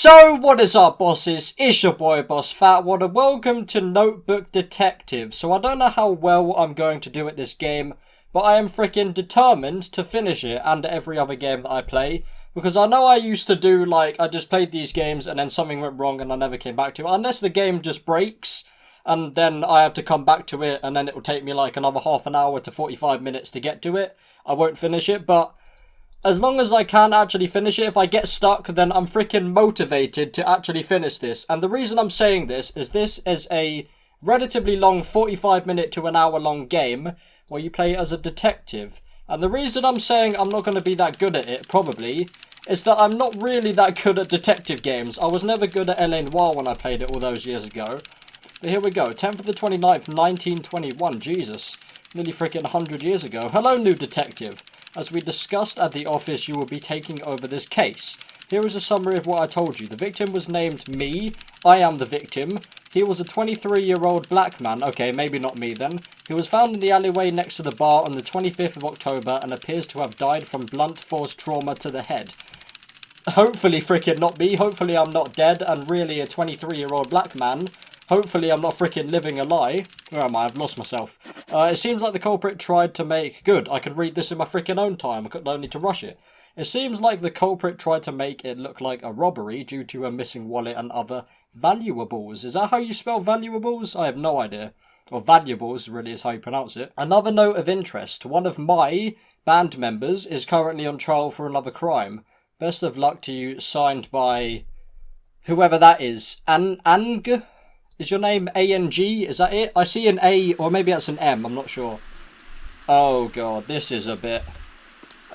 So, what is up, bosses? It's your boy, Boss Fatwod, and welcome to Notebook Detective. So, I don't know how well I'm going to do at this game, but I am freaking determined to finish it and every other game that I play. Because I know I used to do, like, I just played these games and then something went wrong and I never came back to it. Unless the game just breaks, and then I have to come back to it, and then it will take me like another half an hour to 45 minutes to get to it. I won't finish it, but as long as I can actually finish it, if I get stuck, then I'm freaking motivated to actually finish this. And the reason I'm saying this is a relatively long 45-minute to an hour long game where you play as a detective. And the reason I'm saying I'm not going to be that good at it, probably, is that I'm not really that good at detective games. I was never good at L.A. Noire when I played it all those years ago. But here we go, 10th of the 29th, 1921, Jesus. Nearly freaking 100 years ago. Hello, new detective. As we discussed at the office, you will be taking over this case. Here is a summary of what I told you. The victim was named me. I am the victim. He was a 23-year-old black man. Okay, maybe not me then. He was found in the alleyway next to the bar on the 25th of October and appears to have died from blunt force trauma to the head. Hopefully freaking not me. Hopefully I'm not dead and really a 23-year-old black man. Hopefully I'm not freaking living a lie. Where am I? I've lost myself. It seems like the culprit tried to make... Good, I can read this in my freaking own time. I don't need to rush it. It seems like the culprit tried to make it look like a robbery due to a missing wallet and other valuables. Is that how you spell valuables? I have no idea. Or valuables really is how you pronounce it. Another note of interest. One of my band members is currently on trial for another crime. Best of luck to you. Signed by... whoever that is. Ang? Is your name A-N-G? Is that it? I see an A, or maybe that's an M, I'm not sure. Oh god, this is a bit...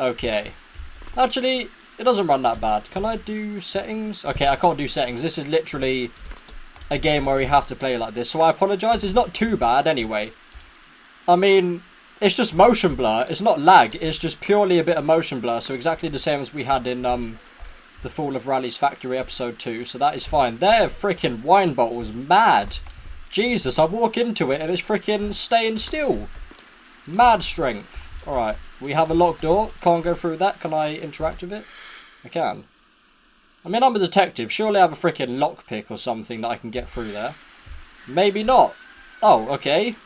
Okay. Actually, it doesn't run that bad. Can I do settings? Okay, I can't do settings. This is literally a game where we have to play like this, so I apologise. It's not too bad anyway. I mean, it's just motion blur. It's not lag, it's just purely a bit of motion blur, so exactly the same as we had in The Fall of Raleig's Factory episode 2, so that is fine. Their freaking wine bottle's mad. Jesus, I walk into it and it's freaking staying still. Mad strength. Alright, we have a locked door. Can't go through that. Can I interact with it? I can. I mean, I'm a detective. Surely I have a freaking lockpick or something that I can get through there. Maybe not. Oh, okay.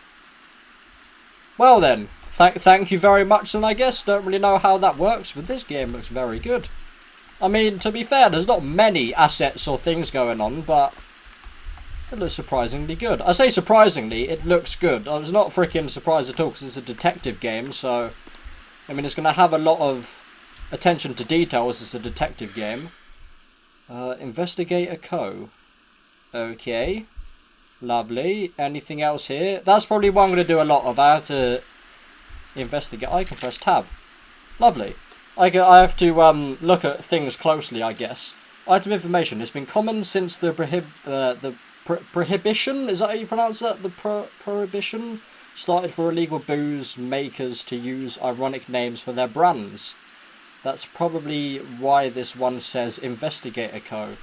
Well then, thank you very much then, I guess. Don't really know how that works, but this game looks very good. I mean, to be fair, there's not many assets or things going on, but it looks surprisingly good. I say surprisingly, it looks good. I was not freaking surprised at all because it's a detective game, so... I mean, it's going to have a lot of attention to detail as it's a detective game. Investigator Co. Okay. Lovely. Anything else here? That's probably what I'm going to do a lot of. I have to investigate. I can press tab. Lovely. I have to look at things closely, I guess. Item information. It's been common since the prohibition. Is that how you pronounce that? The prohibition started for illegal booze makers to use ironic names for their brands. That's probably why this one says Investigator Co.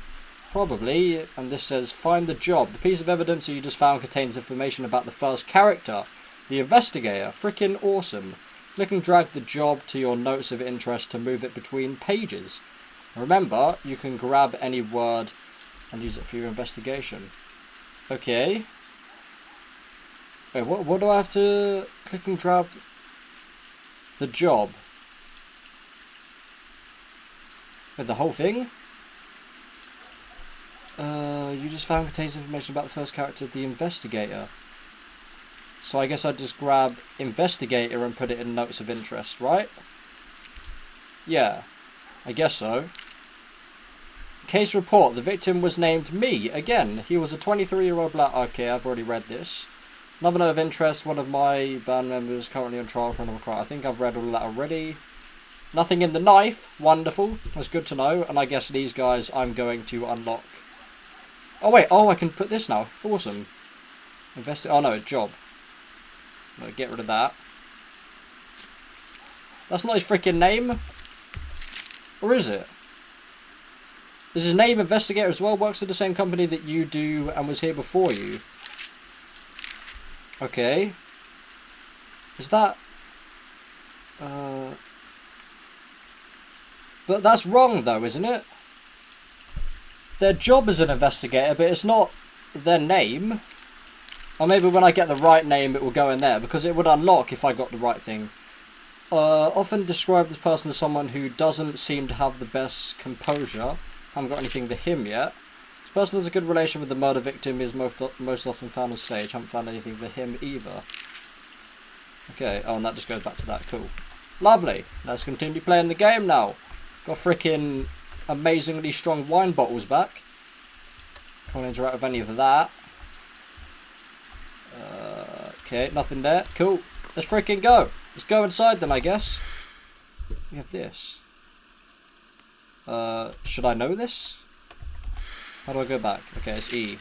Probably. And this says find the job. The piece of evidence that you just found contains information about the first character, the investigator. Freaking awesome. Click and drag the job to your notes of interest to move it between pages. Remember, you can grab any word and use it for your investigation. Okay. Wait, what do I have to click and drag? The job. Wait, the whole thing? You just found contains information about the first character, the investigator. So I guess I'd just grab investigator and put it in notes of interest, right? Yeah, I guess so. Case report. The victim was named me. Again, he was a 23-year-old black... Okay, I've already read this. Another note of interest. One of my band members currently on trial for another crime. I think I've read all of that already. Nothing in the knife. Wonderful. That's good to know. And I guess these guys I'm going to unlock. Oh, wait. Oh, I can put this now. Awesome. Oh, no. Job. No, get rid of that. That's not his freaking name. Or is it? Is his name Investigator as well? Works at the same company that you do and was here before you. Okay. Is that... But that's wrong though, isn't it? their job as an investigator, but it's not their name. Or maybe when I get the right name, it will go in there, because it would unlock if I got the right thing. Often describe this person as someone who doesn't seem to have the best composure. Haven't got anything to him yet. This person has a good relation with the murder victim, is most often found on stage. Haven't found anything for him either. Okay, oh, and that just goes back to that. Cool. Lovely. Let's continue playing the game now. Got freaking amazingly strong wine bottles back. Can't interact with any of that. Okay, nothing there. Cool. Let's freaking go. Let's go inside then, I guess. We have this. Should I know this? How do I go back? Okay, it's E.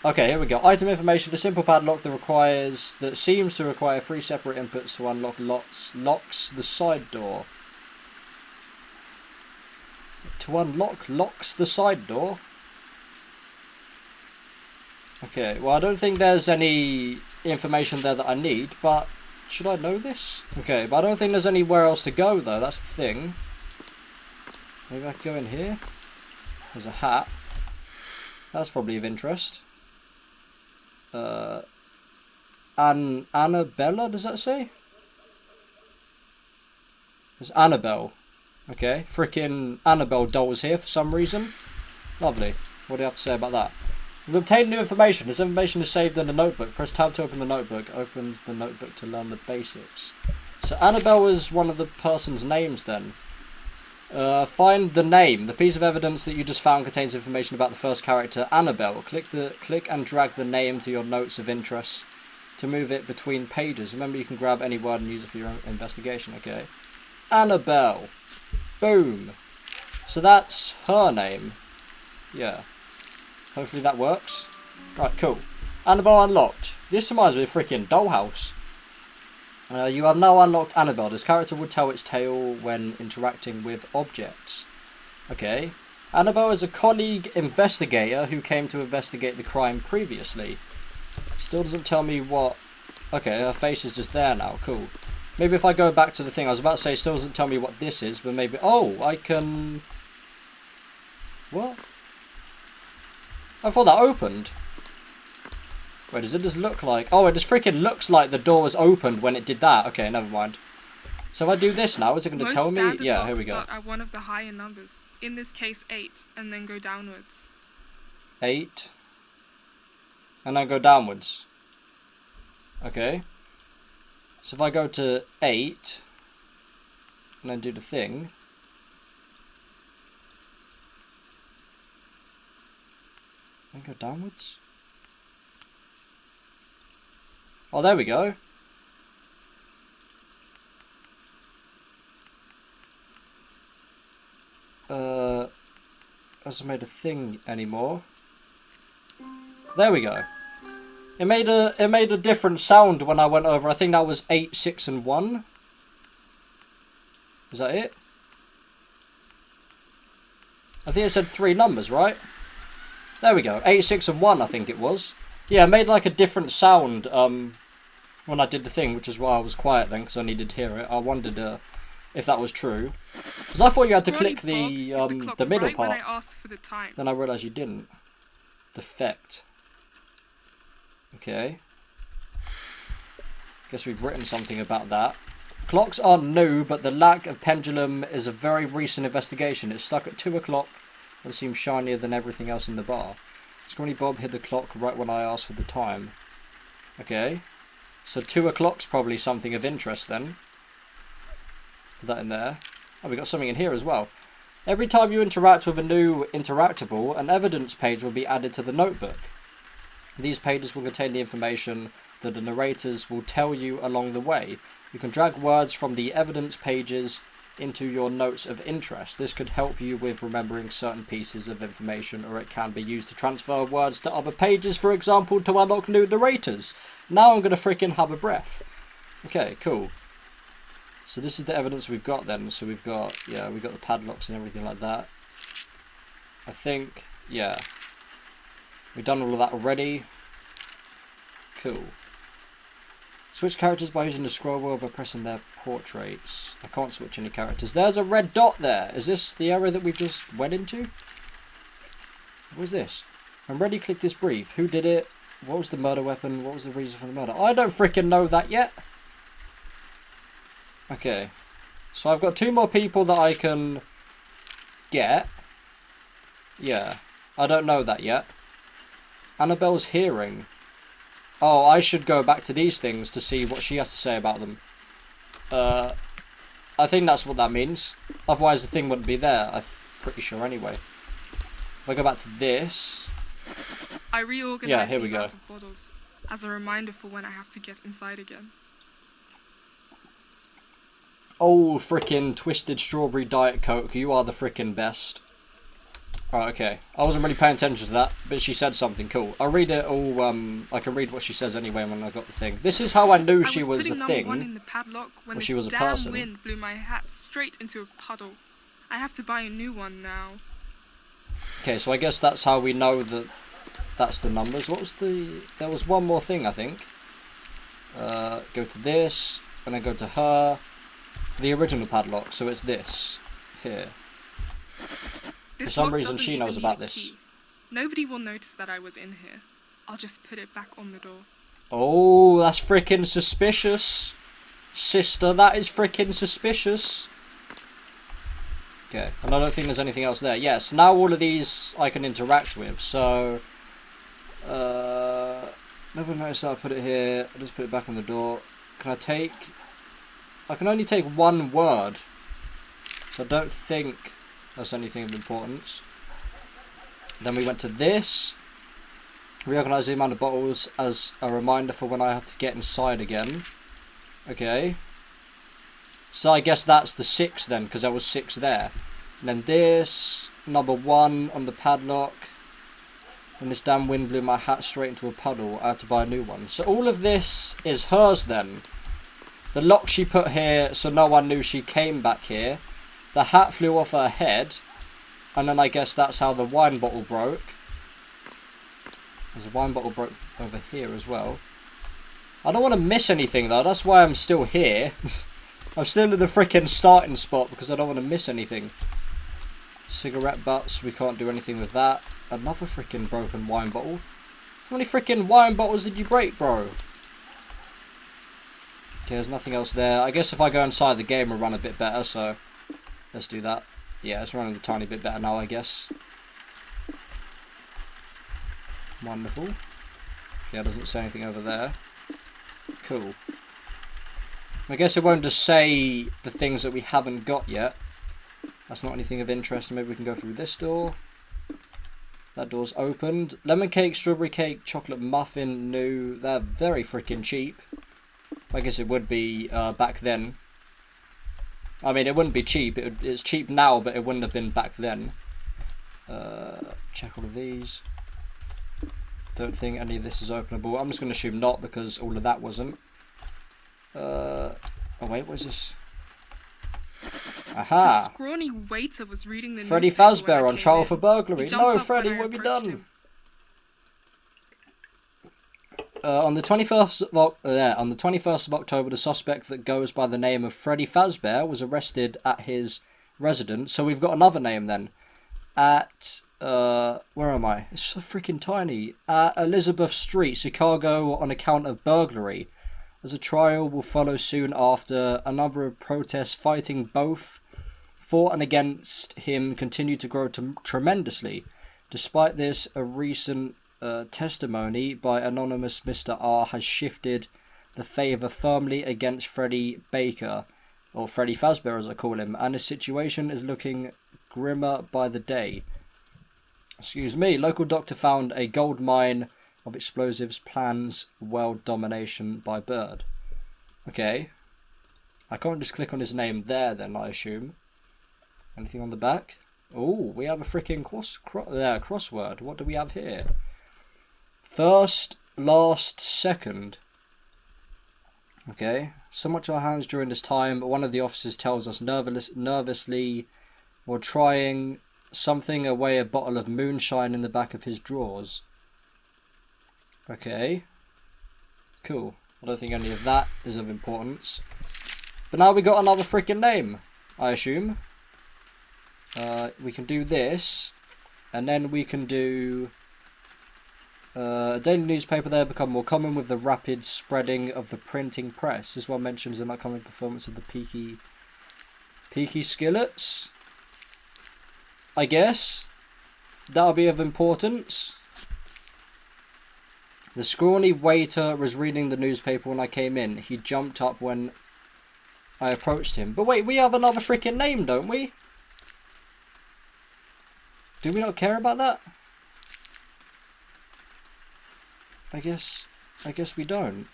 Okay, here we go. Item information. A simple padlock that seems to require 3 separate inputs to unlock locks the side door. To unlock locks the side door? Okay, well I don't think there's any information there that I need, but should I know this? Okay, but I don't think there's anywhere else to go though, that's the thing. Maybe I can go in here. There's a hat. That's probably of interest. Annabella, does that say? There's Annabelle. Okay, freaking Annabelle dolls here for some reason. Lovely. What do you have to say about that? We've obtained new information. This information is saved in the notebook. Press tab to open the notebook. Opens the notebook to learn the basics. So Annabelle is one of the person's names then. Find the name. The piece of evidence that you just found contains information about the first character, Annabelle. Click and drag the name to your notes of interest to move it between pages. Remember, you can grab any word and use it for your own investigation. Okay. Annabelle. Boom. So that's her name. Yeah. Hopefully that works. Right, cool. Annabelle Unlocked. This reminds me of freaking Dollhouse. You have now unlocked Annabelle. This character will tell its tale when interacting with objects. Okay. Annabelle is a colleague investigator who came to investigate the crime previously. Still doesn't tell me what... Okay, her face is just there now. Cool. Maybe if I go back to the thing, I was about to say still doesn't tell me what this is, but maybe... Oh, I can... What? I thought that opened. Wait, does it just look like... Oh, it just freaking looks like the door was opened when it did that. Okay, never mind. So if I do this now, is it going to tell me? Yeah, here we go. Start at one of the higher numbers. In this case, 8, and then go downwards. 8. And then go downwards. Okay. So if I go to 8, and then do the thing... And go downwards. Oh, there we go. Hasn't made a thing anymore. There we go. It made a different sound when I went over. I think that was 8, 6, and 1. Is that it? I think it said 3 numbers, right? There we go. 8, 6, and 1, I think it was. Yeah, it made like a different sound when I did the thing, which is why I was quiet then, because I needed to hear it. I wondered if that was true. Because I thought you had to click the middle part. When I asked for the time. Then I realised you didn't. Defect. Okay. Guess we've written something about that. Clocks are new, but the lack of pendulum is a very recent investigation. It's stuck at 2 o'clock and seems shinier than everything else in the bar. Scrawny Bob hit the clock right when I asked for the time. Okay. So 2 o'clock's probably something of interest then. Put that in there. Oh, we got something in here as well. Every time you interact with a new interactable, an evidence page will be added to the notebook. These pages will contain the information that the narrators will tell you along the way. You can drag words from the evidence pages into your notes of interest. This could help you with remembering certain pieces of information, or it can be used to transfer words to other pages, for example, to unlock new narrators. Now I'm going to freaking have a breath. Okay, cool. So this is the evidence we've got then. So we've got, yeah, we've got the padlocks and everything like that. I think, yeah. We've done all of that already. Cool. Switch characters by using the scroll wheel by pressing their portraits. I can't switch any characters. There's a red dot there. Is this the area that we just went into? What was this? I'm ready to click this brief. Who did it? What was the murder weapon? What was the reason for the murder? I don't freaking know that yet. Okay. So I've got 2 more people that I can get. Yeah. I don't know that yet. Annabelle's hearing. Oh, I should go back to these things to see what she has to say about them. I think that's what that means. Otherwise the thing wouldn't be there. I'm pretty sure anyway. If I go back to this... I reorganized Yeah, here we the go. amount of bottles as a reminder for when I have to get inside again. Oh, frickin' Twisted Strawberry Diet Coke. You are the frickin' best. Right, okay. I wasn't really paying attention to that, but she said something cool. I'll read it all, I can read what she says anyway when I got the thing. This is how I knew she was a putting number 1 thing. in the padlock when She was a damn person. wind blew my hat straight into a puddle. I have to buy a new one now. Okay, so I guess that's how we know that that's the numbers. What was the... There was one more thing, I think. Go to this, and then go to her. The original padlock, so it's this. Here. For some reason she knows about this. Nobody will notice that I was in here. I'll just put it back on the door. Oh, that's freaking suspicious. Sister, that is freaking suspicious. Okay, and I don't think there's anything else there. Yes, now all of these I can interact with, so... Never noticed that I put it here. I'll just put it back on the door. Can I take... I can only take 1 word. So I don't think that's anything of importance. Then we went to this. Reorganise the amount of bottles as a reminder for when I have to get inside again. Okay. So I guess that's the 6 then, because there was 6 there. And then this, number 1 on the padlock. And this damn wind blew my hat straight into a puddle. I had to buy a new one. So all of this is hers then. The lock she put here so no one knew she came back here. The hat flew off her head. And then I guess that's how the wine bottle broke. There's a wine bottle broke over here as well. I don't want to miss anything though. That's why I'm still here. I'm still at the freaking starting spot because I don't want to miss anything. Cigarette butts. We can't do anything with that. Another freaking broken wine bottle. How many freaking wine bottles did you break, bro? Okay, there's nothing else there. I guess if I go inside the game will run a bit better, so let's do that. Yeah, it's running a tiny bit better now, I guess. Wonderful. Yeah, it doesn't say anything over there. Cool. I guess it won't just say the things that we haven't got yet. That's not anything of interest. Maybe we can go through this door. That door's opened. Lemon cake, strawberry cake, chocolate muffin, new. They're very freaking cheap. I guess it would be back then. I mean, it wouldn't be cheap. It's cheap now, but it wouldn't have been back then. Check all of these. Don't think any of this is openable. I'm just going to assume not because all of that wasn't. Oh wait, what is this? Aha! The scrawny waiter was reading the Freddy newspaper when Fazbear I on came trial in. for burglary. He jumped No, up Freddy, when I what have you approached done? him. On the 21st of October, the suspect that goes by the name of Freddy Fazbear was arrested at his residence. So we've got another name then. At where am I? It's so freaking tiny. At Elizabeth Street, Chicago, on account of burglary. As a trial will follow soon after, a number of protests fighting both for and against him continue to grow tremendously. Despite this, a recent testimony by anonymous Mr. R has shifted the favour firmly against Freddy Baker, or Freddy Fazbear as I call him, and his situation is looking grimmer by the day. Excuse me. Local doctor found a gold mine of explosives, plans world domination by Bird. Okay. I can't just click on his name there then, I assume. Anything on the back? Oh, we have a freaking crossword. What do we have here? First, last, second. Okay. So much on our hands during this time, but one of the officers tells us nervously, while trying something away a bottle of moonshine in the back of his drawers. Okay. Cool. I don't think any of that is of importance. But now we got another freaking name, I assume. We can do this. And then we can do... a daily newspaper there become more common with the rapid spreading of the printing press. This one mentions the upcoming performance of the peaky skillets. I guess. That'll be of importance. The scrawny waiter was reading the newspaper when I came in. He jumped up when I approached him. But wait, we have another freaking name, don't we? Do we not care about that? I guess we don't.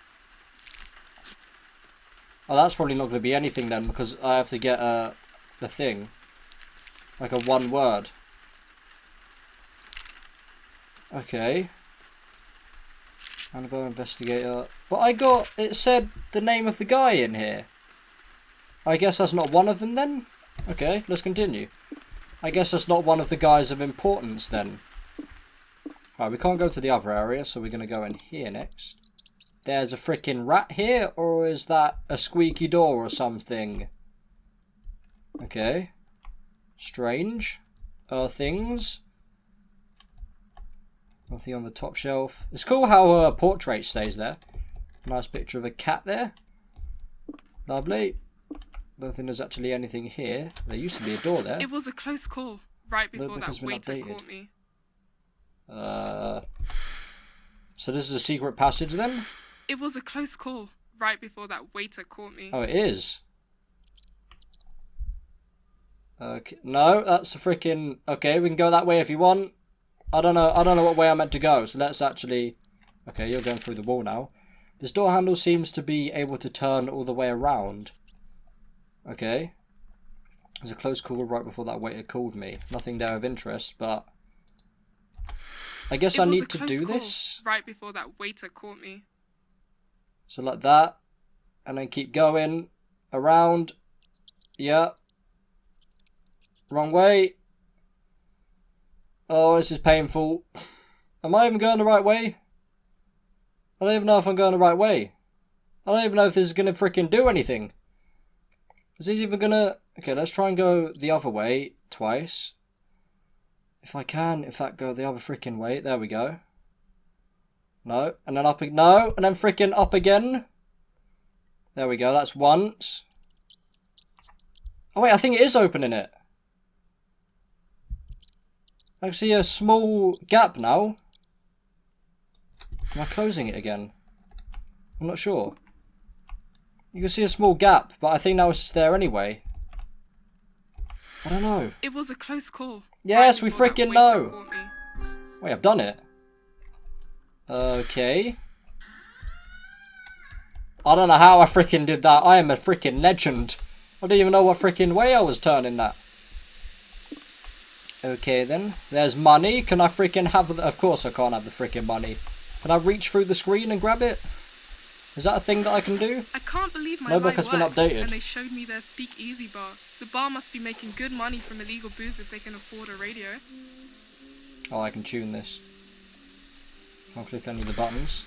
Oh, that's probably not going to be anything then, because I have to get the thing. Like a one word. Okay. Annabelle Investigator. But it said the name of the guy in here. I guess that's not one of them then? Okay, let's continue. I guess that's not one of the guys of importance then. Right, we can't go to the other area, so we're going to go in here next. There's a freaking rat here, or is that a squeaky door or something? Okay. Strange. Things. Nothing on the top shelf. It's cool how a portrait stays there. Nice picture of a cat there. Lovely. Don't think there's actually anything here. There used to be a door there. It was a close call right before that waiter caught me. So this is a secret passage then? It was a close call right before that waiter caught me. Oh, it is. Okay. No, that's the freaking... Okay, we can go that way if you want. I don't know what way I'm meant to go, so let's actually... Okay, you're going through the wall now. This door handle seems to be able to turn all the way around. Okay. There's a close call right before that waiter called me. Nothing there of interest, but... I guess I need to do this. Right before that waiter caught me. So like that. And then keep going. Around. Yeah. Wrong way. Oh, this is painful. Am I even going the right way? I don't even know if I'm going the right way. I don't even know if this is going to freaking do anything. Is this even going to... Okay, let's try and go the other way twice. If I can, in fact, go the other freaking way. There we go. No. And then up... No. And then freaking up again. There we go. That's once. Oh, wait. I think it is opening it. I can see a small gap now. Am I closing it again? I'm not sure. You can see a small gap, but I think that was just there anyway. I don't know. It was a close call. Yes, we freaking know. Wait, I've done it. Okay. I don't know how I freaking did that. I am a freaking legend. I don't even know what freaking way I was turning that. Okay then. There's money. Can I freaking have... Of course I can't have the freaking money. Can I reach through the screen and grab it? Is that a thing that I can do? I can't believe my Notebook has been updated. And they showed me their Speakeasy bar. The bar must be making good money from illegal booze if they can afford a radio. Oh, I can tune this. Can't click any of the buttons.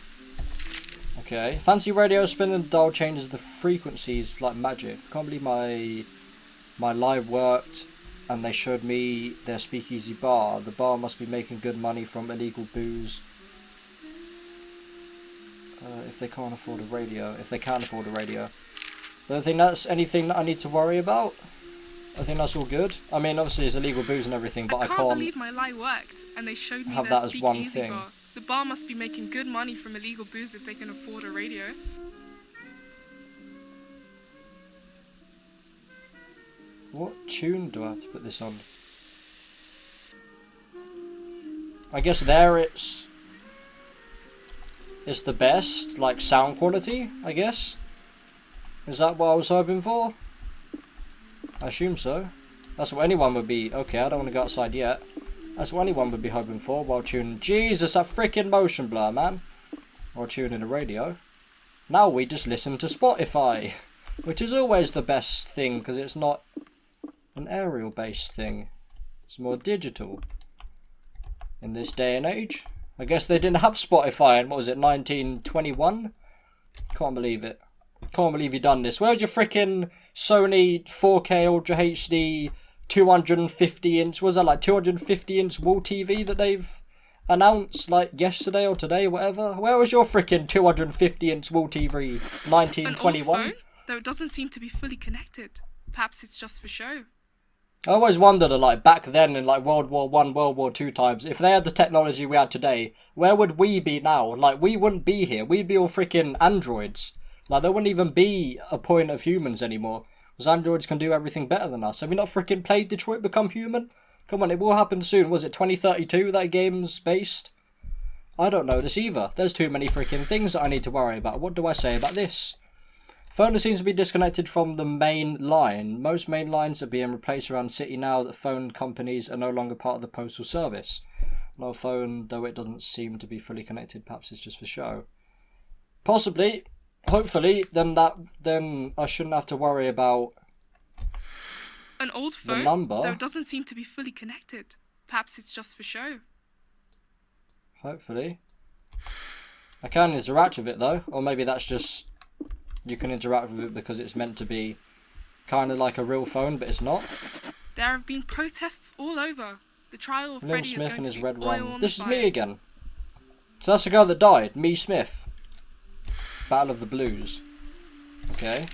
Okay. Fancy radio, spinning the dial changes the frequencies like magic. Can't believe my live worked and they showed me their Speakeasy bar. The bar must be making good money from illegal booze. If they can't afford a radio. If they can afford a radio. Don't think that's anything that I need to worry about. I think that's all good. I mean, obviously it's illegal booze and everything, but I can't believe my lie worked, and they showed me have that as one thing. Bar. The bar must be making good money from illegal booze if they can afford a radio. What tune do I have to put this on? I guess there it's the best, like sound quality, I guess. Is that what I was hoping for? I assume so. That's what anyone would be. Okay, I don't want to go outside yet. That's what anyone would be hoping for while tuning. Jesus, that freaking motion blur, man. While tuning a radio. Now we just listen to Spotify, which is always the best thing because it's not an aerial based thing. It's more digital. In this day and age. I guess they didn't have Spotify in, what was it, 1921? Can't believe it. Can't believe you done this. Where's your freaking Sony 4K Ultra HD 250-inch, was that like 250-inch wall TV that they've announced like yesterday or today or whatever? Where was your freaking 250-inch wall TV? 1921? An old phone, though it doesn't seem to be fully connected. Perhaps it's just for show. I always wondered, like, back then in, like, World War One, World War Two times, if they had the technology we had today, where would we be now? Like, we wouldn't be here. We'd be all freaking androids. Like, there wouldn't even be a point of humans anymore. Because androids can do everything better than us. Have you not freaking played Detroit Become Human? Come on, it will happen soon. Was it 2032 that game's based? I don't know this either. There's too many freaking things that I need to worry about. What do I say about this? Phone seems to be disconnected from the main line. Most main lines are being replaced around the city now that phone companies are no longer part of the postal service. No phone, though it doesn't seem to be fully connected. Perhaps it's just for show. Possibly. Hopefully, then I shouldn't have to worry about an old phone, the number. Though it doesn't seem to be fully connected. Perhaps it's just for show. Hopefully. I can interact with it though, or maybe that's just... You can interact with it because it's meant to be kind of like a real phone, but it's not. There have been protests all over. The trial of Freddy is going to be oil on the fire. This is me again. So that's the girl that died, Me Smith. Battle of the Blues. Okay.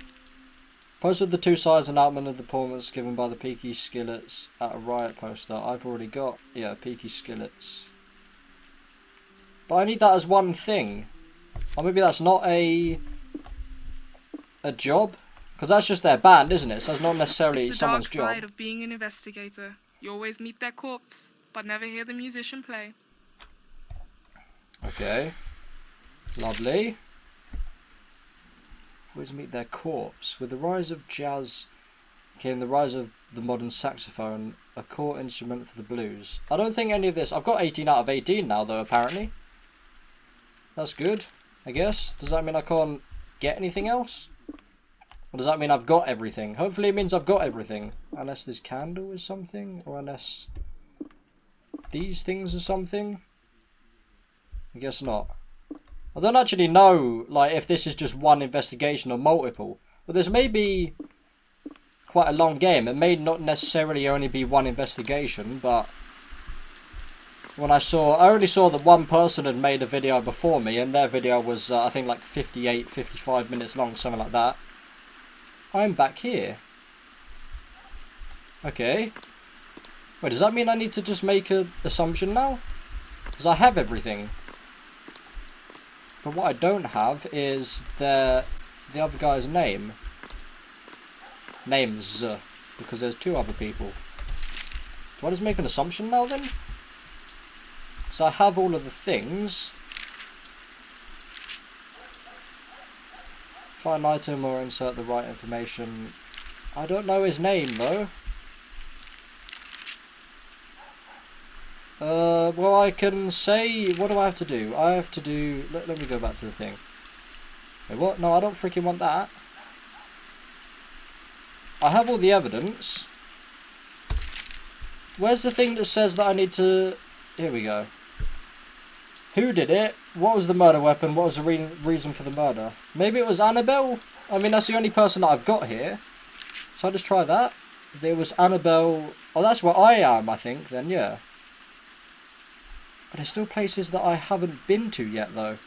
Posted the two sides and outline of the performance given by the Peaky Skillets at a riot poster. I've already got, yeah, Peaky Skillets. But I need that as one thing. Or maybe that's not a job? Because that's just their band, isn't it? So it's not necessarily someone's job. It's the dark side of being an investigator. You always meet their corpse, but never hear the musician play. Okay. Lovely. Always meet their corpse. With the rise of jazz came the rise of the modern saxophone, a core instrument for the blues. I don't think any of this... I've got 18 out of 18 now, though, apparently. That's good, I guess. Does that mean I can't get anything else? Or does that mean I've got everything? Hopefully it means I've got everything. Unless this candle is something. Or unless these things are something. I guess not. I don't actually know, like, if this is just one investigation or multiple. But this may be quite a long game. It may not necessarily only be one investigation, but when I only saw that one person had made a video before me, and their video was, I think, like 58, 55 minutes long, something like that. I'm back here. Okay. Wait, does that mean I need to just make an assumption now? Because I have everything. But what I don't have is the other guy's name. Names. Because there's two other people. Do I just make an assumption now then? So I have all of the things. Find an item or insert the right information. I don't know his name though. Well, I can say, what do I have to do? I have to do, let me go back to the thing. Wait, what? No, I don't freaking want that. I have all the evidence. Where's the thing that says that I need to, here we go. Who did it? What was the murder weapon? What was the reason for the murder? Maybe it was Annabelle? I mean, that's the only person that I've got here. So I'll just try that. There was Annabelle, oh, that's where I am, I think, then, yeah. But there's still places that I haven't been to yet, though.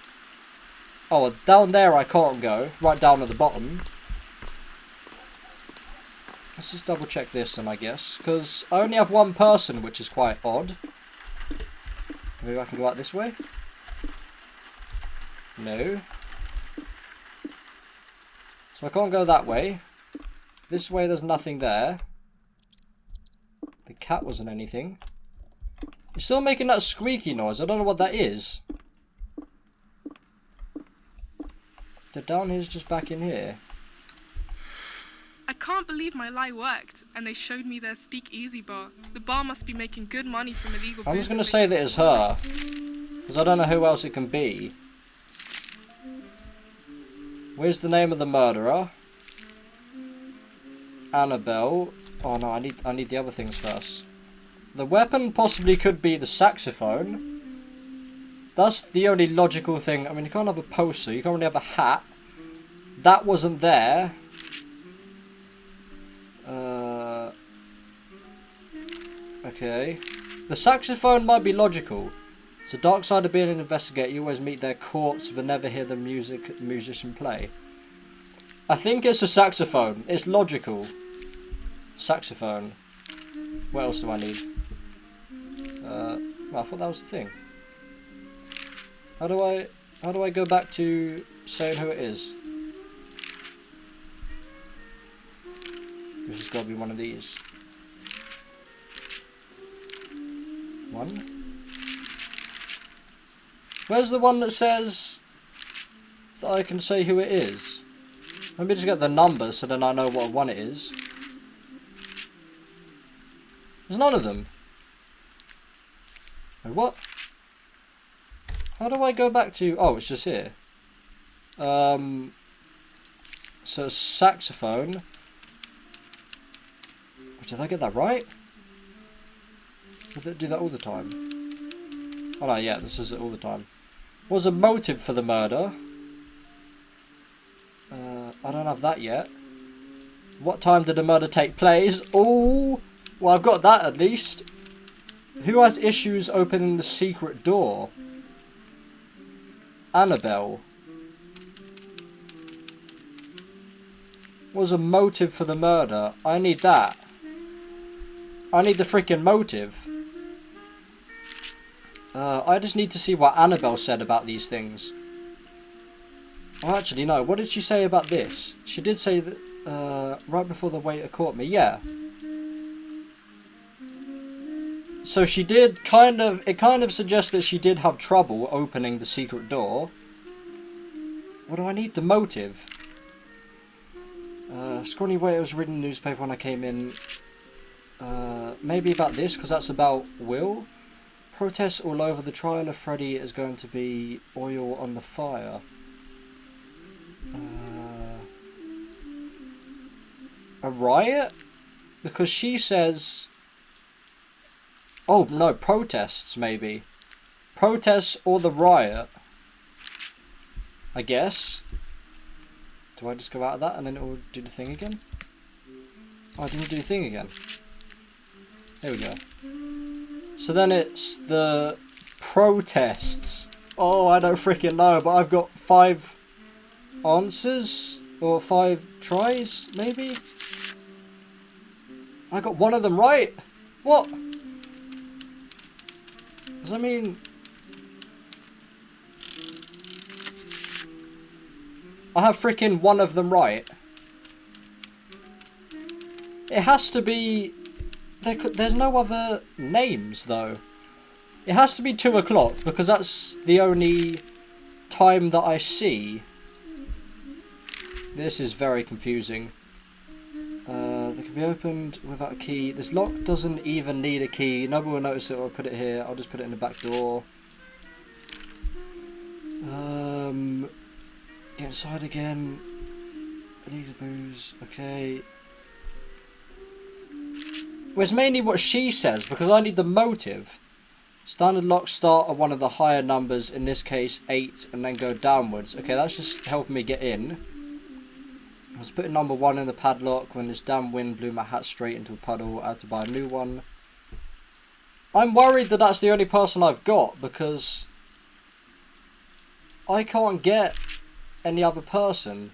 Oh, well, down there I can't go. Right down at the bottom. Let's just double check this then, I guess. Because I only have one person, which is quite odd. Maybe I can go out this way? No. So I can't go that way. This way there's nothing there. The cat wasn't anything. You're still making that squeaky noise. I don't know what that is. The down here's just back in here. I can't believe my lie worked, and they showed me their Speakeasy bar. The bar must be making good money from illegal I'm just going to say that it's her. Because I don't know who else it can be. Where's the name of the murderer? Annabelle. Oh no, I need the other things first. The weapon possibly could be the saxophone. That's the only logical thing. I mean, you can't have a poster. You can't really have a hat. That wasn't there. Okay. The saxophone might be logical. It's the dark side of being an investigator. You always meet their corpse but never hear the musician play. I think it's a saxophone. It's logical. Saxophone. What else do I need? I thought that was the thing. How do I go back to saying who it is? This has got to be one of these. One. Where's the one that says that I can say who it is? Let me just get the number so then I know what one it is. There's none of them. Wait, what? How do I go back to... Oh, it's just here. So saxophone. Did I get that right? Does it do that all the time? Oh no, yeah, this is it all the time. What was the motive for the murder? I don't have that yet. What time did the murder take place? Oh, well, I've got that at least. Who has issues opening the secret door? Annabelle. What was a motive for the murder? I need that. I need the freaking motive. I just need to see what Annabelle said about these things. Oh, actually, no. What did she say about this? She did say that right before the waiter caught me. Yeah. So she did it kind of suggests that she did have trouble opening the secret door. What do I need? The motive. Scrawny waiter was reading the newspaper when I came in. Maybe about this, because that's about Will. Protests all over. The trial of Freddy is going to be oil on the fire. A riot? Because she says... Oh, no, protests, maybe. Protests or the riot. I guess. Do I just go out of that and then it will do the thing again? Oh, I didn't do the thing again. There we go. So then it's the protests. Oh, I don't freaking know, but I've got 5 answers? Or 5 tries, maybe? I got one of them right! What? Does that mean... I have freaking one of them right? It has to be... There's no other names, though. It has to be 2 o'clock, because that's the only time that I see. This is very confusing. They can be opened without a key. This lock doesn't even need a key. Nobody will notice it or put it here. I'll just put it in the back door. Get inside again. Leave the booze. Okay. Well, it's mainly what she says, because I need the motive. Standard locks start at one of the higher numbers, in this case 8, and then go downwards. Okay, that's just helping me get in. I was putting number 1 in the padlock when this damn wind blew my hat straight into a puddle. I had to buy a new one. I'm worried that that's the only person I've got, because I can't get any other person.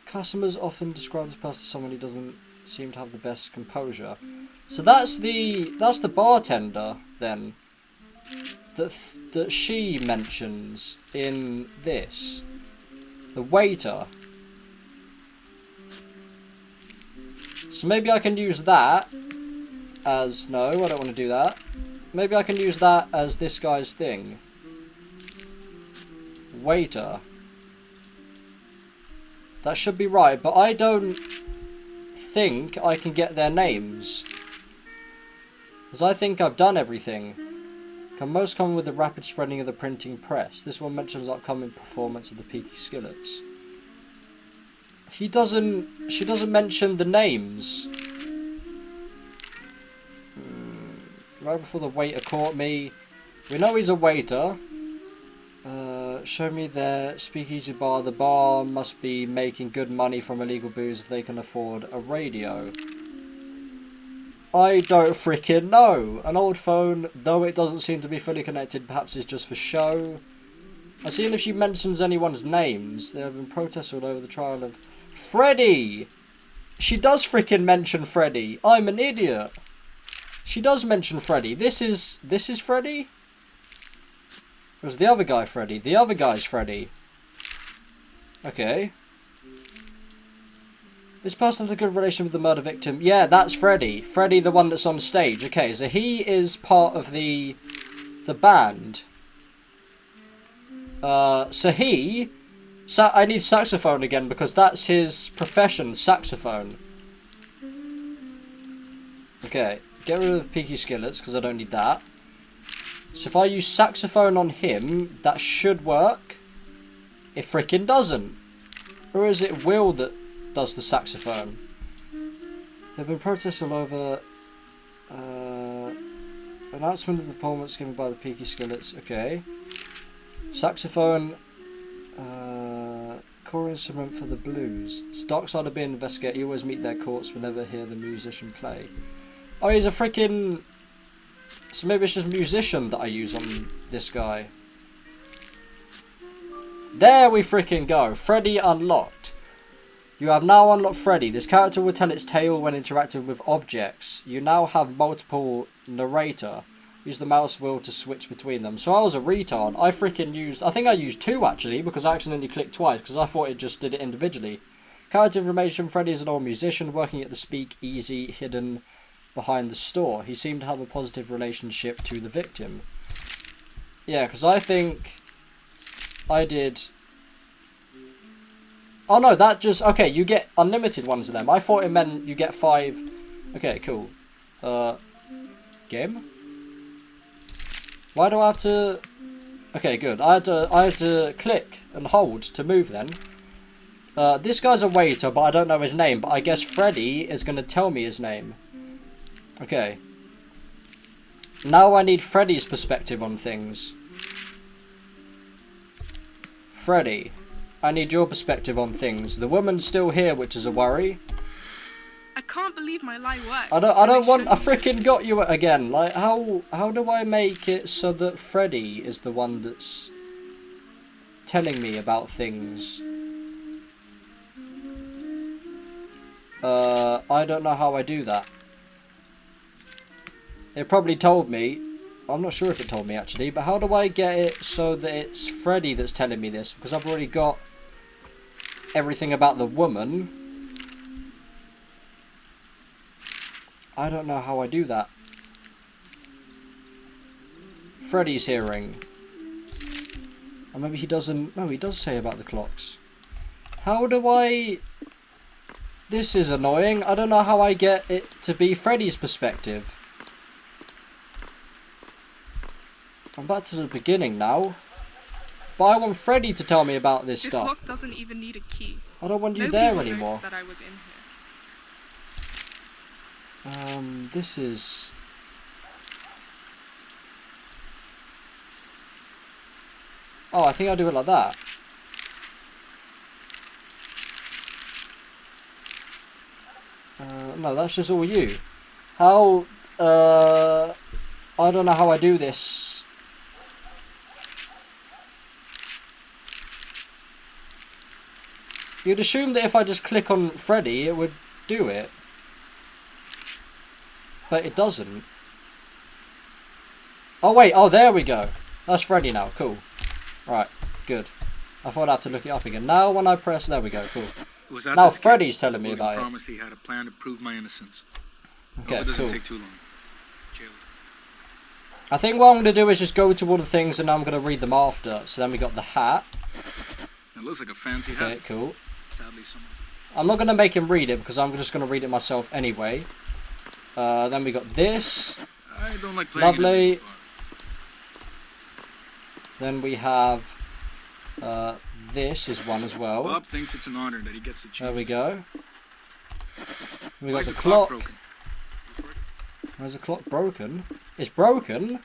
Customers often describe this person as someone who doesn't seem to have the best composure. So that's the bartender then that she mentions in this. The waiter. So maybe I can use that as... No, I don't want to do that. Maybe I can use that as this guy's thing. Waiter. That should be right, but I don't think I can get their names. Because I think I've done everything. Can most come with the rapid spreading of the printing press. This one mentions upcoming performance of the Peaky Skillets. She doesn't mention the names. Right before the waiter caught me. We know he's a waiter. Show me their speakeasy bar. The bar must be making good money from illegal booze if they can afford a radio. I don't freaking know. An old phone, though it doesn't seem to be fully connected, perhaps it's just for show. I've seen if she mentions anyone's names. There have been protests all over the trial of Freddy. She does freaking mention Freddy. I'm an idiot. She does mention Freddy. This is Freddy? Or is the other guy Freddy? The other guy's Freddy. Okay. This person has a good relation with the murder victim. Yeah, that's Freddy. Freddy, the one that's on stage. Okay, so he is part of the band. So I need saxophone again because that's his profession, saxophone. Okay, get rid of peaky skillets because I don't need that. So if I use saxophone on him, that should work. It freaking doesn't. Or is it Will that does the saxophone? There have been protests all over. Announcement of the performance given by the peaky skillets. Okay. Saxophone. Core instrument for the blues. It's dark side of being investigated. You always meet their courts but never hear the musician play. Oh, he's a freaking... So maybe it's just musician that I use on this guy. There we freaking go. Freddy Unlocked. You have now unlocked Freddy. This character will tell its tale when interacting with objects. You now have multiple narrator. Use the mouse wheel to switch between them. So I was a retard. I freaking used... I think I used 2 actually because I accidentally clicked twice because I thought it just did it individually. Character information. Freddy is an old musician working at the Speakeasy hidden behind the store. He seemed to have a positive relationship to the victim. Yeah, because I think I did... Oh no, that just... Okay, you get unlimited ones of them. I thought it meant you get 5... Okay, cool. Game? Why do I have to... Okay, good. I had to click and hold to move then. This guy's a waiter, but I don't know his name. But I guess Freddy is going to tell me his name. Okay. Now I need Freddy's perspective on things. Freddy, I need your perspective on things. The woman's still here, which is a worry. I can't believe my lie worked. I don't want... I freaking got you again. Like, how do I make it so that Freddy is the one that's telling me about things? I don't know how I do that. It probably told me. I'm not sure if it told me actually, but how do I get it so that it's Freddy that's telling me this? Because I've already got everything about the woman. I don't know how I do that. Freddy's hearing. Or maybe he doesn't... No, he does say about the clocks. How do I... This is annoying. I don't know how I get it to be Freddy's perspective. I'm back to the beginning now. But I want Freddy to tell me about this stuff. This lock doesn't even need a key. I don't want you Nobody there will anymore. notice that I was in here. This is... Oh, I think I'll do it like that. No, that's just all you. How... I don't know how I do this. You'd assume that if I just click on Freddy, it would do it. But it doesn't. Oh wait, oh there we go. That's Freddy now, cool. Right, good. I thought I'd have to look it up again. Now when I press, there we go, cool. Now Freddy's telling me about it. Promised he had a plan to prove my innocence. Okay, it doesn't cool. take too long. Jail. I think what I'm going to do is just go to all the things and I'm going to read them after. So then we got the hat. It looks like a fancy hat. Okay, cool. Sadly, someone... I'm not going to make him read it because I'm just going to read it myself anyway. Then we got this. I don't like playing Lovely. it. Then we have this is one as well. Bob thinks it's an honor that he gets to choose. There we go. We Why got is the the clock. broken? Where's the clock broken? It's broken?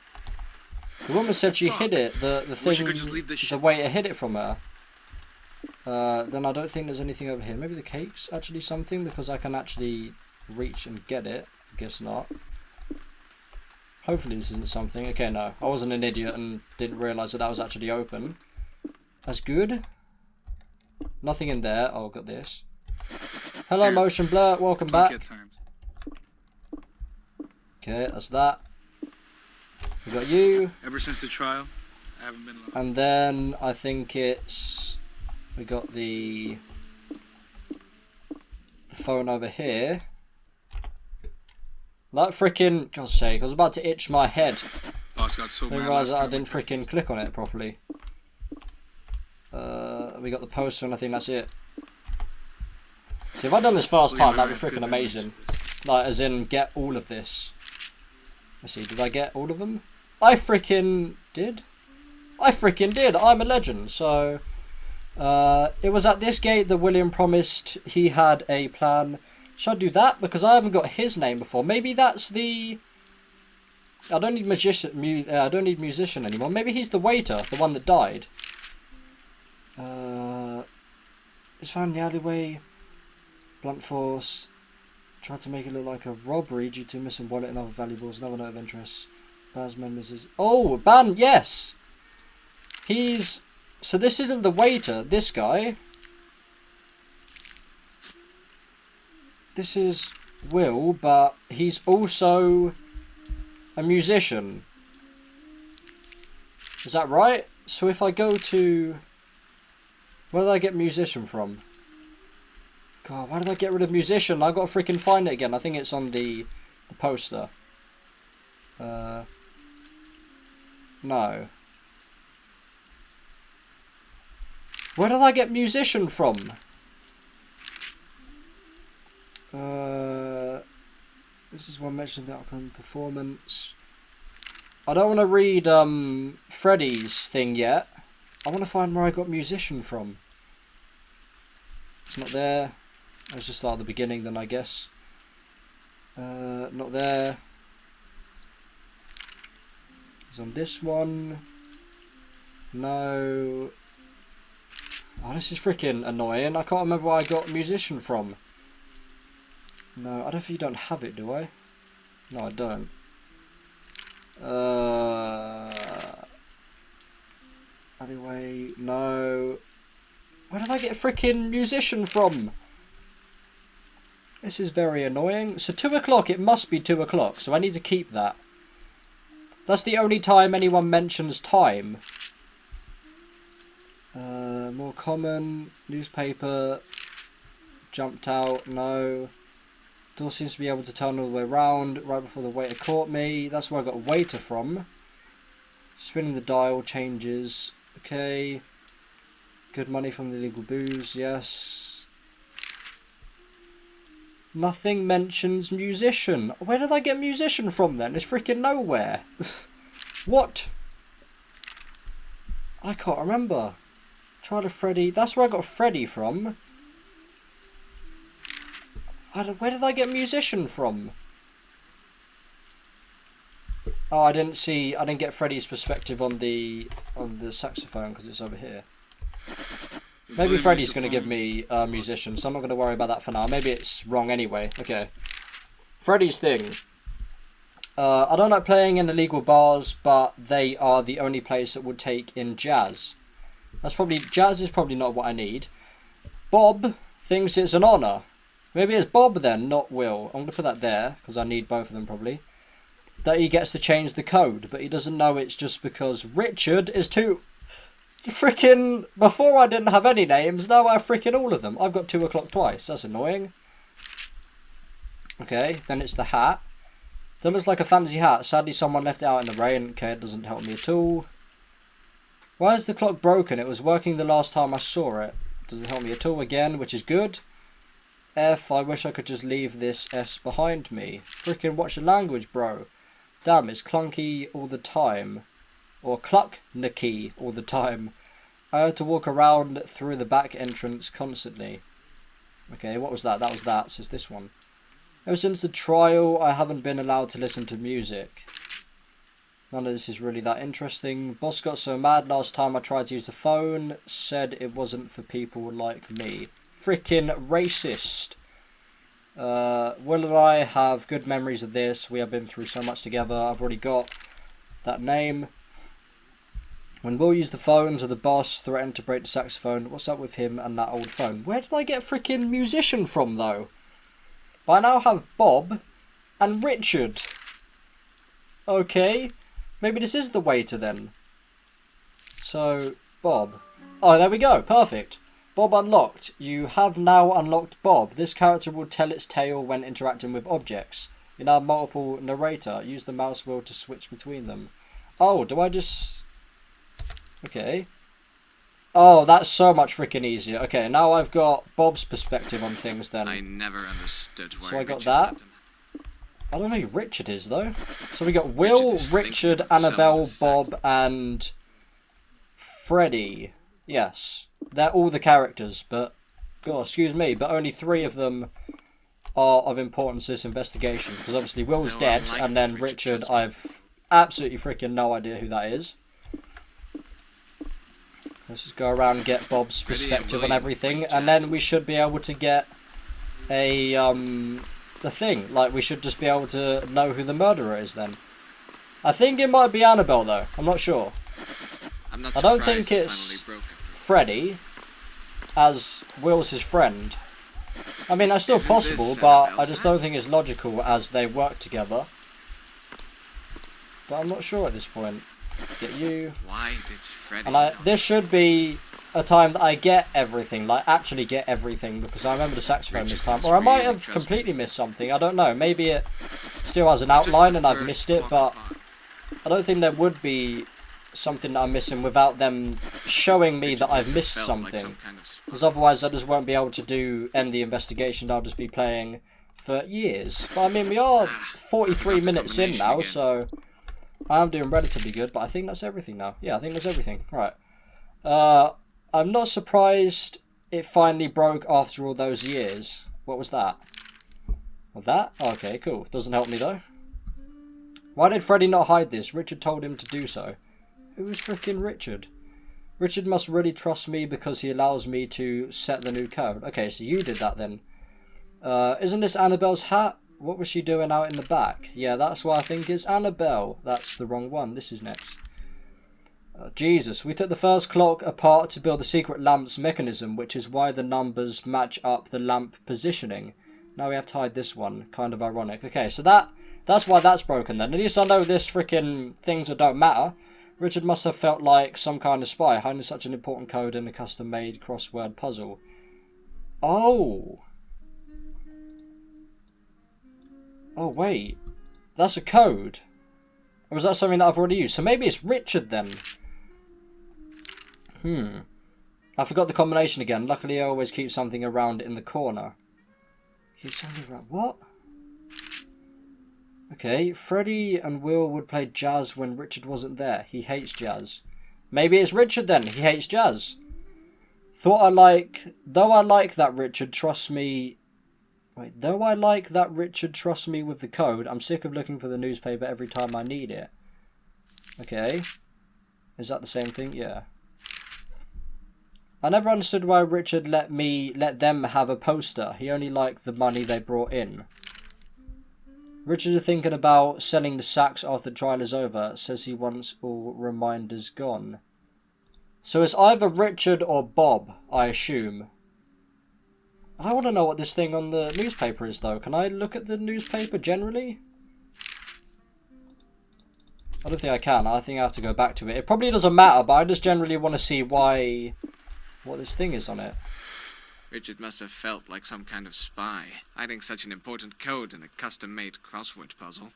The woman said she hid it, the Wish I thing, could just leave this the shit. waiter hid it from her. Then I don't think there's anything over here. Maybe the cake's actually something because I can actually reach and get it. Guess not. Hopefully this isn't something. Okay, no. I wasn't an idiot and didn't realise that that was actually open. That's good. Nothing in there. Oh, got this. Hello, There. Motion Blur. Welcome Talk back. at times. Okay, that's that. We got you. Ever since the trial, I haven't been alone. And then I think it's... We got the phone over here. Like freaking... God's sake, I was about to itch my head. Boss got so I mad didn't realise last that I time didn't we freaking click on it properly. We got the poster and I think that's it. See, if I'd done this first time, that'd be freaking amazing. Like, as in, get all of this. Let's see, did I get all of them? I freaking did. I freaking did. I'm a legend. So, it was at this gate that William promised he had a plan. Should I do that? Because I haven't got his name before. Maybe that's the... I don't need magician. I don't need musician anymore. Maybe he's the waiter, the one that died. It's found in the alleyway. Blunt force. Tried to make it look like a robbery due to missing wallet and other valuables. Another note of interest. Basman, Mrs. Oh, Ban, yes! He's... So this isn't the waiter, this guy. This is Will, but he's also a musician. Is that right? So if I go to... Where did I get musician from? God, why did I get rid of musician? I gotta freaking find it again. I think it's on the poster. No. Where did I get musician from? This is one mentioned the upcoming performance. I don't want to read Freddy's thing yet. I want to find where I got musician from. It's not there. Let's just start at the beginning then, I guess. Not there. It's on this one. No. Oh, this is freaking annoying. I can't remember where I got musician from. No, I don't think you don't have it, do I? No, I don't. Anyway, no. Where did I get a freaking musician from? This is very annoying. So 2 o'clock, it must be 2 o'clock, so I need to keep that. That's the only time anyone mentions time. More common, newspaper, jumped out, no. Door seems to be able to turn all the way around right before the waiter caught me. That's where I got a waiter from. Spinning the dial, changes, okay. Good money from the illegal booze, yes. Nothing mentions musician. Where did I get musician from then? It's freaking nowhere. What? I can't remember. Try to Freddy. That's where I got Freddy from. Where did I get musician from? Oh, I didn't get Freddy's perspective on the saxophone because it's over here. Maybe Freddy's going to give me a musician, so I'm not going to worry about that for now. Maybe it's wrong anyway. Okay. Freddy's thing. I don't like playing in illegal bars, but they are the only place that would take in jazz. Jazz is probably not what I need. Bob thinks it's an honour. Maybe it's Bob then, not Will. I'm going to put that there, because I need both of them probably. That he gets to change the code, but he doesn't know it's just because Richard is too... Freaking... Before I didn't have any names, now I have freaking all of them. I've got 2 o'clock twice, that's annoying. Okay, then it's the hat. That looks like a fancy hat. Sadly someone left it out in the rain. Okay, it doesn't help me at all. Why is the clock broken? It was working the last time I saw it. Doesn't help me at all again, which is good. F, I wish I could just leave this S behind me. Freaking watch the language, bro. Damn, it's clunky all the time. Or clucknicky all the time. I had to walk around through the back entrance constantly. Okay, what was that? That was that, so it's this one. Ever since the trial, I haven't been allowed to listen to music. None of this is really that interesting. Boss got so mad last time I tried to use the phone. Said it wasn't for people like me. Frickin' racist. Will and I have good memories of this. We have been through so much together. I've already got that name. When Will used the phone to the boss, threatened to break the saxophone. What's up with him and that old phone? Where did I get freaking musician from, though? But I now have Bob and Richard. Okay. Maybe this is the waiter, then. So, Bob. Oh, there we go. Perfect. Bob unlocked. You have now unlocked Bob. This character will tell its tale when interacting with objects. You now have multiple narrator. Use the mouse wheel to switch between them. Oh, do I just... Okay. Oh, that's so much freaking easier. Okay, now I've got Bob's perspective on things then. I never understood why So I got Richard that. let him. I don't know who Richard is, though. So we got Will, Richard, Annabelle, Bob, and Freddy. Yes. They're all the characters, but... Oh, excuse me, but only 3 of them are of importance to this investigation. Because obviously Will's No, dead, unlike and then Richard, Richard, trust me. I've absolutely freaking no idea who that is. Let's just go around and get Bob's Freddy and perspective on William everything, played and jazz. then we should be able to get a, the thing. Like, we should just be able to know who the murderer is then. I think it might be Annabelle, though. I'm not sure. I'm not I don't surprised think it it's finally broke it. Freddy, as Will's his friend. I mean, that's still Isn't possible, this but I Annabelle's just hat? don't think it's logical as they work together. But I'm not sure at this point. Get you. Why did Freddy And know? this should be a time that I get everything, like actually get everything, because I remember the saxophone this time. Or I might have completely missed something, I don't know. Maybe it still has an Just outline the and I've first missed it, block but apart. I don't think there would be something that I'm missing without them showing me that Richard I've must have missed felt like something. some kind of spy. Because otherwise I just won't be able to end the investigation, I'll just be playing for years. But I mean, we are Ah, 43 I forgot the minutes in combination now, again. so I am doing relatively good, but I think that's everything now. Yeah, I think that's everything. Right. I'm not surprised it finally broke after all those years. What was that? Well, that? Okay, cool. Doesn't help me, though. Why did Freddy not hide this? Richard told him to do so. Who is freaking Richard? Richard must really trust me because he allows me to set the new code. Okay, so you did that then. Isn't this Annabelle's hat? What was she doing out in the back? Yeah, that's what I think is Annabelle. That's the wrong one. This is next. Jesus, we took the first clock apart to build the secret lamp's mechanism, which is why the numbers match up the lamp positioning. Now we have to hide this one. Kind of ironic. Okay, so that's why that's broken then. At least I know this freaking things that don't matter. Richard must have felt like some kind of spy, hiding such an important code in a custom-made crossword puzzle. Oh. Oh, wait. That's a code. Or was that something that I've already used? So maybe it's Richard then. I forgot the combination again. Luckily, I always keep something around in the corner. Keep something around... What? Okay, Freddy and Will would play jazz when Richard wasn't there. He hates jazz. Maybe it's Richard then. He hates jazz. Though I like that Richard trusts me... Wait, though I like that Richard trusts me with the code, I'm sick of looking for the newspaper every time I need it. Okay. Is that the same thing? Yeah. I never understood why Richard let them have a poster. He only liked the money they brought in. Richard is thinking about selling the sax after the trial is over. Says he wants all reminders gone. So it's either Richard or Bob, I assume. I want to know what this thing on the newspaper is, though. Can I look at the newspaper generally? I don't think I can. I think I have to go back to it. It probably doesn't matter, but I just generally want to see what this thing is on it. Richard must have felt like some kind of spy, hiding such an important code in a custom-made crossword puzzle.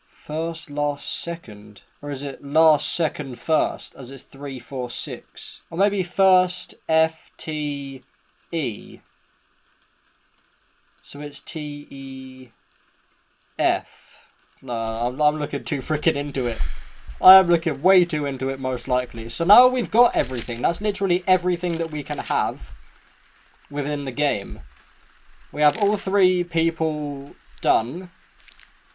First, last, second. Or is it last, second, first, as it's 3, 4, 6? Or maybe first, F, T, E. So it's T, E, F. No, I'm looking too freaking into it. I am looking way too into it, most likely. So now we've got everything. That's literally everything that we can have within the game. We have all 3 people done.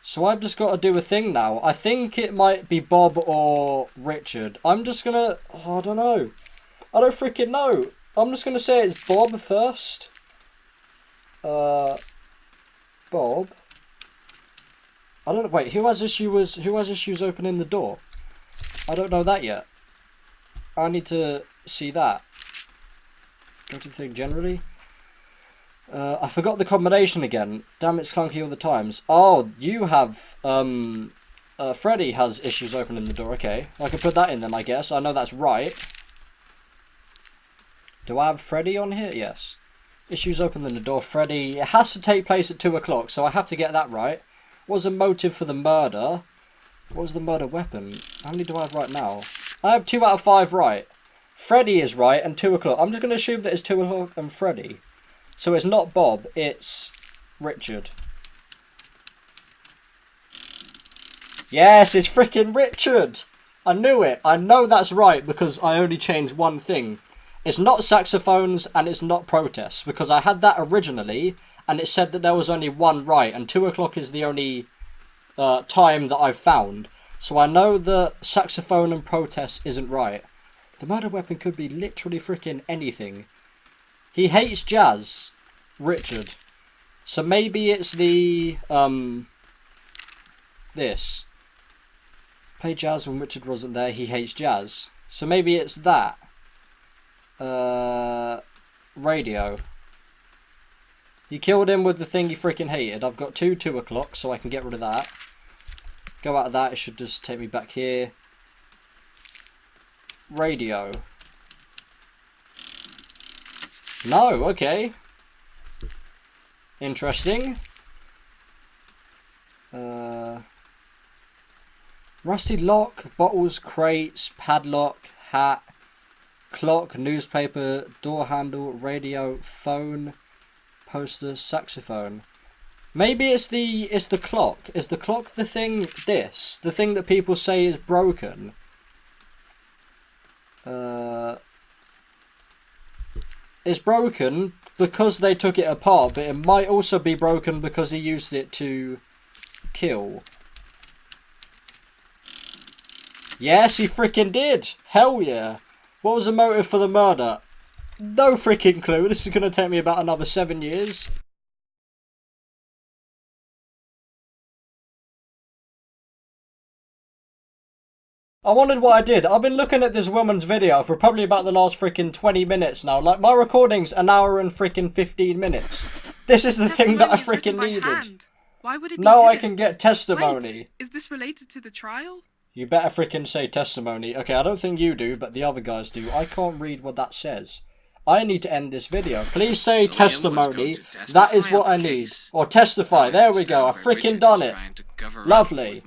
So I've just got to do a thing now. I think it might be Bob or Richard. I'm just gonna... Oh, I don't know. I don't freaking know. I'm just gonna say it's Bob first. Bob. I don't know. Wait, who has issues opening the door? I don't know that yet. I need to see that. Go to the thing generally. I forgot the combination again. Damn, it's clunky all the times. Oh, you have, Freddy has issues opening the door. Okay, I can put that in then, I guess. I know that's right. Do I have Freddy on here? Yes. Issues opening the door. Freddy. It has to take place at 2 o'clock, so I have to get that right. What was the motive for the murder? What was the murder weapon? How many do I have right now? I have 2 out of 5 right. Freddy is right and 2 o'clock. I'm just going to assume that it's 2 o'clock and Freddy. So it's not Bob, it's Richard. Yes, it's freaking Richard! I knew it. I know that's right because I only changed one thing. It's not saxophones and it's not protests because I had that originally and it said that there was only one right and 2 o'clock is the only time that I've found. So I know that saxophone and protest isn't right. The murder weapon could be literally freaking anything. He hates jazz, Richard. So maybe it's the, this. Play jazz when Richard wasn't there, he hates jazz. So maybe it's that. Radio. He killed him with the thing he freaking hated. I've got 2 o'clock, so I can get rid of that. Go out of that, it should just take me back here. Radio. No, okay. Interesting. Rusty lock, bottles, crates, padlock, hat, clock, newspaper, door handle, radio, phone, poster, saxophone. Maybe it's the clock. Is the clock the thing the thing that people say is broken? It's broken because they took it apart, but it might also be broken because he used it to kill. Yes, he freaking did! Hell yeah! What was the motive for the murder? No freaking clue. This is going to take me about another 7 years. I wondered what I did. I've been looking at this woman's video for probably about the last freaking 20 minutes now. Like, my recording's an hour and freaking 15 minutes. This is the thing that I freaking needed. Why would it be No, I hidden? can get testimony. Wait, is this related to the trial? You better freaking say testimony. Okay, I don't think you do, but the other guys do. I can't read what that says. I need to end this video. Please say testimony. That is what I need. Or testify. There we go. I've freaking done it. Lovely.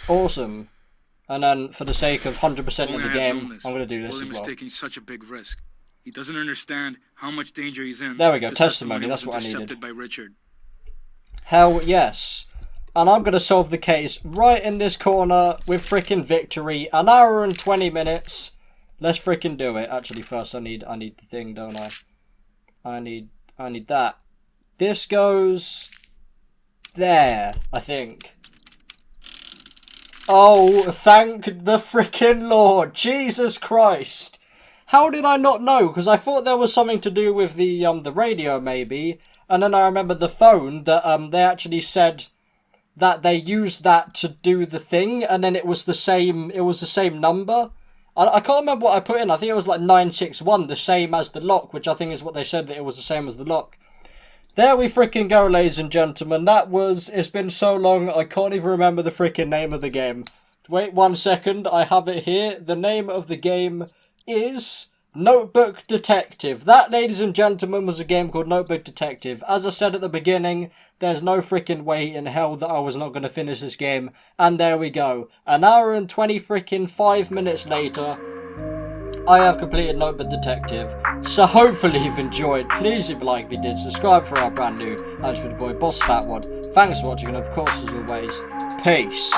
Awesome. And then, for the sake of 100% in the game, I'm going to do this as well. Taking such a big risk. He doesn't understand how much danger he's in. There we go. Testimony. That's what I needed. By Richard. Hell yes. And I'm going to solve the case right in this corner with freaking victory. An hour and 20 minutes. Let's freaking do it. Actually, first I need the thing, don't I? I need that. This goes there, I think. Oh, thank the freaking Lord. Jesus Christ. How did I not know? Because I thought there was something to do with the radio, maybe. And then I remember the phone that they actually said that they used that to do the thing, and then it was the same number. I can't remember what I put in. I think it was like 961, the same as the lock, which I think is what they said, that it was the same as the lock. There we freaking go, ladies and gentlemen. It's been so long, I can't even remember the freaking name of the game. Wait 1 second, I have it here. The name of the game is Notebook Detective. That, ladies and gentlemen, was a game called Notebook Detective. As I said at the beginning, there's no freaking way in hell that I was not going to finish this game. And there we go. An hour and 20 freaking 5 minutes later, I have completed Notebook Detective. So hopefully you've enjoyed. Please leave a like if you did. Subscribe for our brand new. As with the boy, Boss Fatwod. Thanks for watching, and of course, as always, peace.